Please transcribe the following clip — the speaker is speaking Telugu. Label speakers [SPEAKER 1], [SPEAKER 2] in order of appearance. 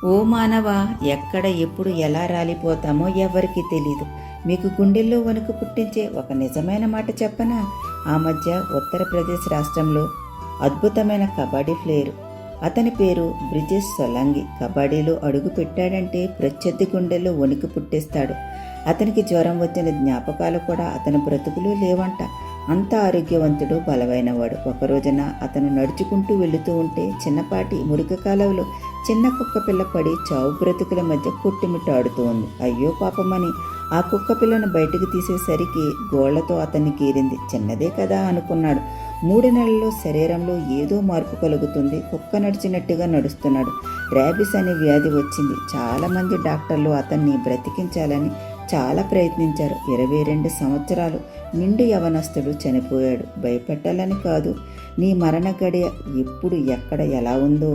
[SPEAKER 1] ఓ మానవా, ఎక్కడ ఎప్పుడు ఎలా రాలిపోతామో ఎవరికీ తెలీదు. మీకు గుండెల్లో వణుకు పుట్టించే ఒక నిజమైన మాట చెప్పనా? ఆ మధ్య ఉత్తరప్రదేశ్ రాష్ట్రంలో అద్భుతమైన కబడ్డీ ప్లేయరు, అతని పేరు బ్రిజేష్ సొలంగి, కబడ్డీలో అడుగు పెట్టాడంటే ప్రత్యర్థి గుండెల్లో వణుకు పుట్టిస్తాడు. అతనికి జ్వరం వచ్చిన జ్ఞాపకాలు కూడా అతని బ్రతుకులో లేవంట. అంత ఆరోగ్యవంతుడు, బలమైనవాడు. ఒకరోజున అతను నడుచుకుంటూ వెళుతూ ఉంటే చిన్నపాటి మురికి కాలువలో చిన్న కుక్క పిల్ల పడి చావు బ్రతుకుల మధ్య కొట్టుమిట్టాడుతూ ఉంది. అయ్యో పాపమని ఆ కుక్క పిల్లను బయటకు తీసేసరికి గోళ్లతో అతన్ని గీరింది. చిన్నదే కదా అనుకున్నాడు. 3 నెలల్లో శరీరంలో ఏదో మార్పు కలుగుతుంది. కుక్క నడిచినట్టుగా నడుస్తున్నాడు. ర్యాబిస్ అనే వ్యాధి వచ్చింది. చాలామంది డాక్టర్లు అతన్ని బ్రతికించాలని చాలా ప్రయత్నించారు. 22 సంవత్సరాలు నిండు యవనస్తుడు చనిపోయాడు. భయపెట్టాలని కాదు, నీ మరణ గడియ ఎప్పుడు ఎక్కడ ఎలా ఉందో